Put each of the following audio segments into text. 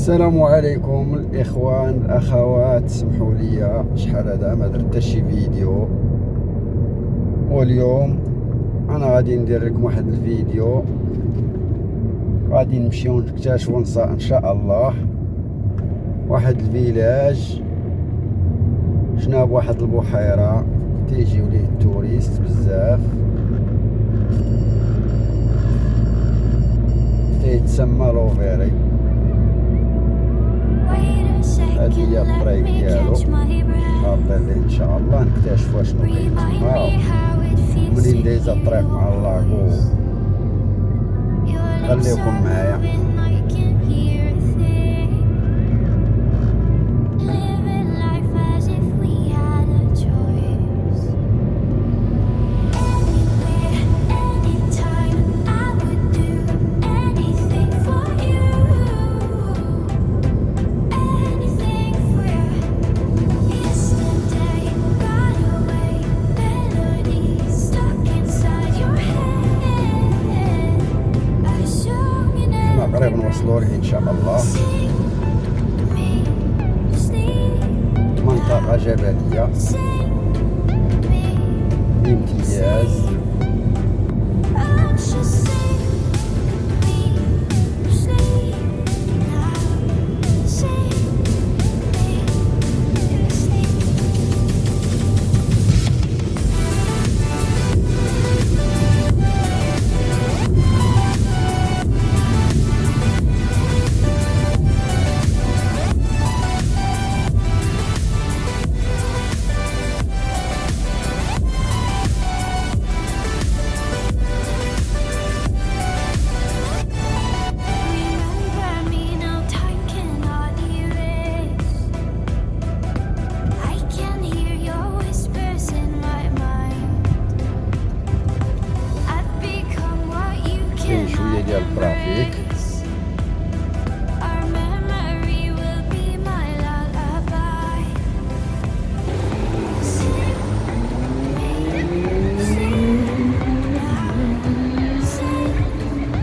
السلام عليكم الاخوان الاخوات، سمحوا لي شحال هذا ما درت حتى شي فيديو، واليوم انا غادي ندير لكم واحد الفيديو. غادي نمشيو نكتشفوا ان شاء الله واحد الفيلاج جناب واحد البحيره تيجيو ليه التوريست بزاف، تيتسمى لوفيري. هادي هي الطريق ديالو، خاطر ليه ان شاء الله نكتشفوا شنو كاين تما. منين دايزه الطريق مع اللاغو، خليكم معايا. قريب نوصلوا له ان شاء الله. منطقة جبلية بامتياز. شوية ديال الترافيك.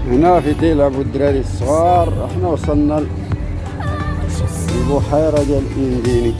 هنا في تيلعبوا الدراري الصغار. احنا وصلنا للبحيرة ديال انديني.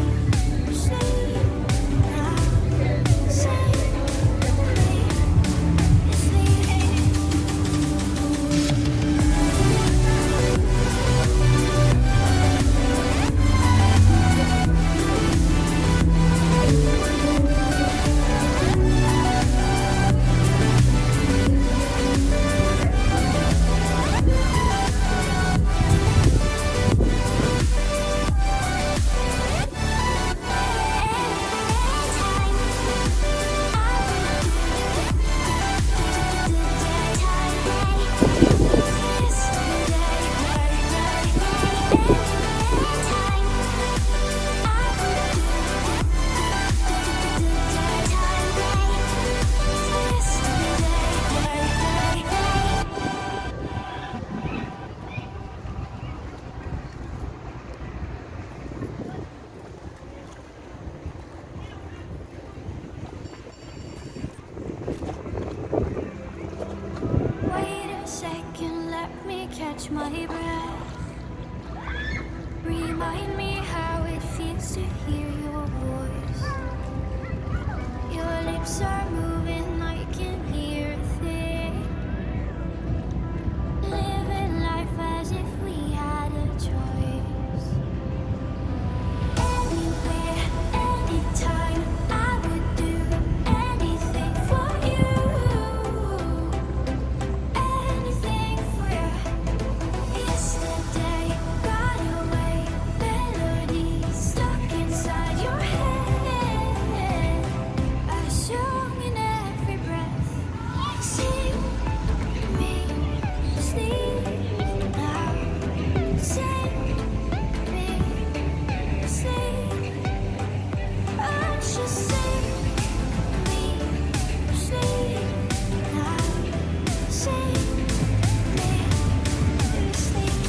Catch my breath. Remind me how it feels to hear your voice. Your lips are moving, I can hear a thing. Living life as if we had a choice. Anywhere, anytime, I would do anything for you. Anything for you. Yesterday got away, melodies stuck inside your head. A song in every breath. Sing me, sleep now. Sing me, sleep. Oh, just sing me, sleep now. Sing me, sleep.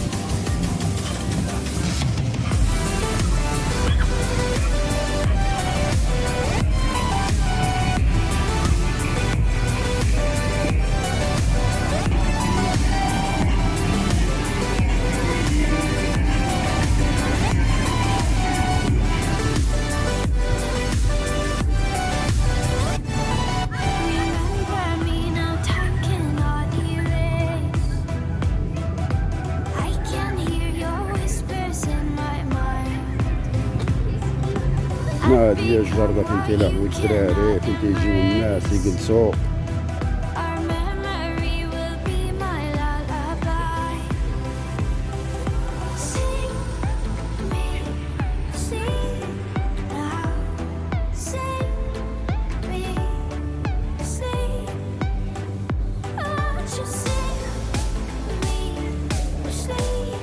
ما هادي الجردة فين تيلعبو الدراري، فين تيجيو الناس يجلسو. Our memory will be my lullaby. Sing me, sleep now. Sing me, sleep. Oh, just sing me, sleep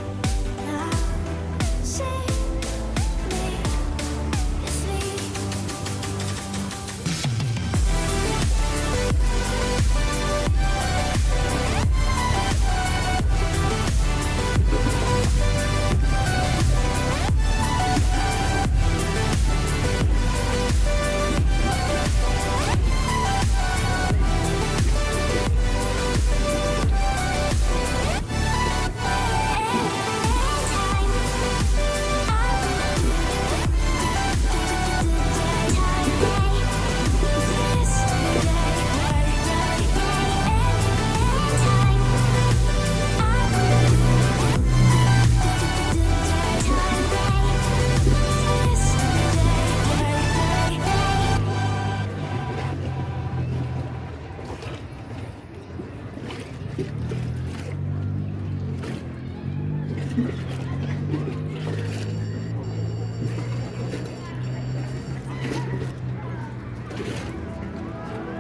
now. Sing me, sleep.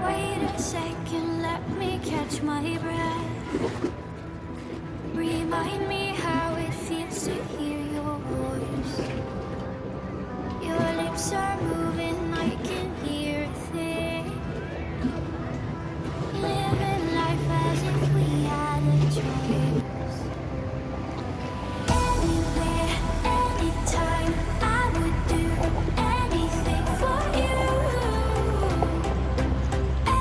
Wait a second, let me catch my breath. Remind me how it feels to hear your voice. Your lips are moving, I can hear a thing. Living life as if we had a choice. Anywhere, anytime, I would do anything for you.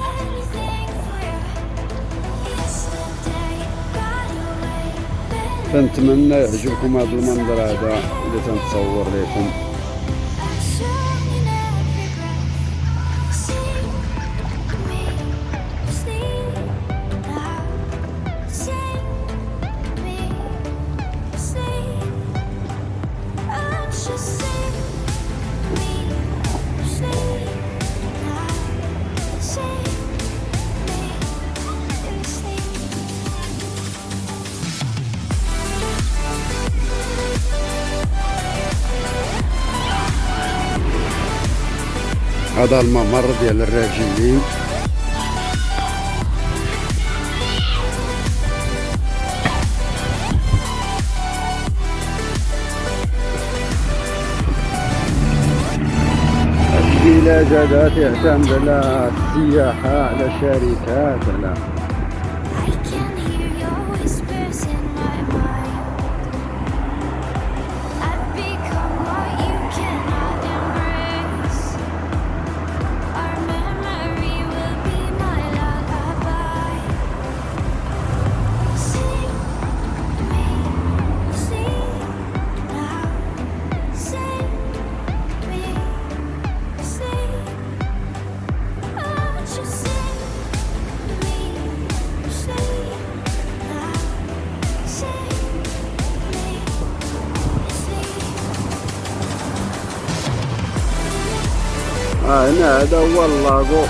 Anything for you. Yesterday got away. كنتمنى يعجبكم هذا المنظر هذا اللي تنتصور لكم. هذا الممر ديال الراجلين. العلاج هذا تعتمد على السياحة، على شركات، على I can hear your whispers in my mind. I've become what you cannot embrace. Our memory will be my lullaby. Sing me, sleep now. Sing me, sleep. Oh, just sing me, sleep now. Sing me, sleep. هنا هذا هو اللاغو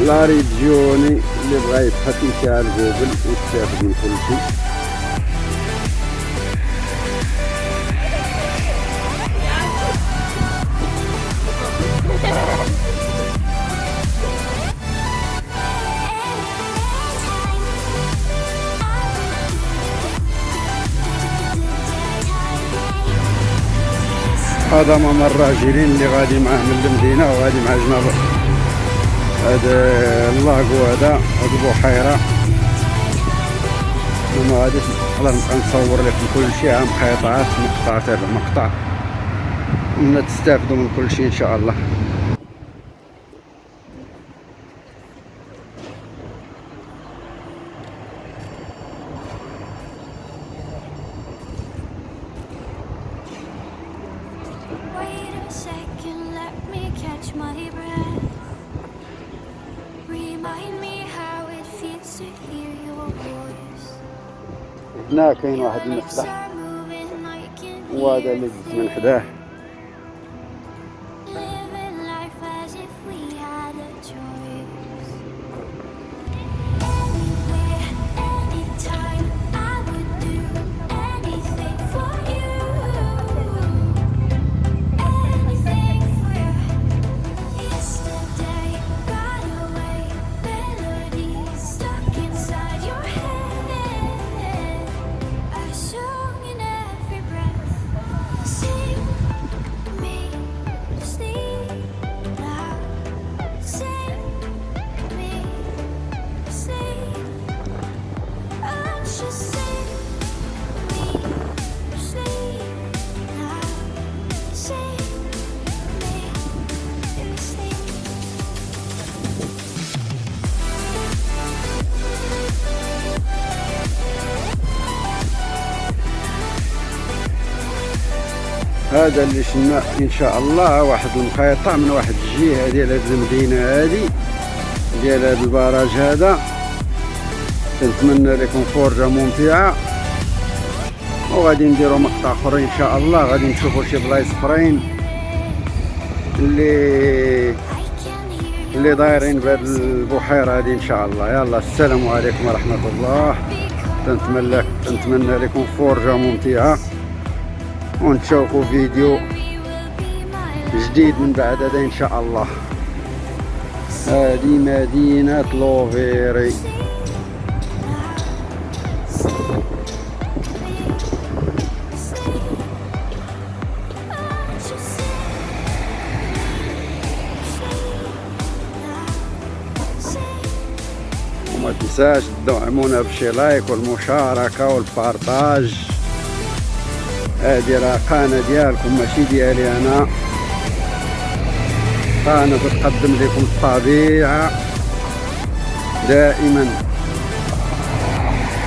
لا ريجيوني اللي بغا يبحث يمشي على جوجل ويستافد من كل شيء. هذا ممر الراجلين اللي غادي معاه من المدينة وغادي مع جناب هذا اللاغو، هذا البحيرة. ما غاديش نقدر نبقى نصور لكم كل شيء، مقاطعات مقطع تابع مقطع، ومن تستافدوا من كل شيء ان شاء الله. Wait a second, let me catch my breath. Remind me how it feels to hear your voice. هنا كاين واحد Your lips المفتاح، are moving, I can وهذا hear اللي a زدت من thing. حداه هذا اللي شفنا ان شاء الله واحد المقاطع من واحد الجهه ديال هذه المدينه هذه ديال هذا البراج هذا. كنتمنى لكم فرجه ممتعه، وغادي نديروا مقطع اخر ان شاء الله. غادي نشوفوا شي بلايص اخرين اللي دايرين بهذه البحيره هذه ان شاء الله. يلا السلام عليكم ورحمه الله. نتمنى لكم فرجه ممتعه، ونشوفوا فيديو جديد من بعد هذا ان شاء الله. هذه مدينه لوفيري. وما تنساش تدعمونا بشي لايك والمشاركة والبارطاج. هذه راه قناة ديالكم ماشي ديالي انا، قناة تقدم لكم الطبيعة دائما،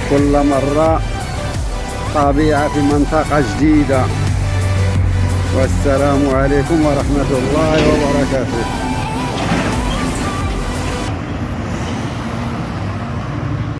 كل مرة طبيعة في منطقة جديدة. والسلام عليكم ورحمة الله وبركاته.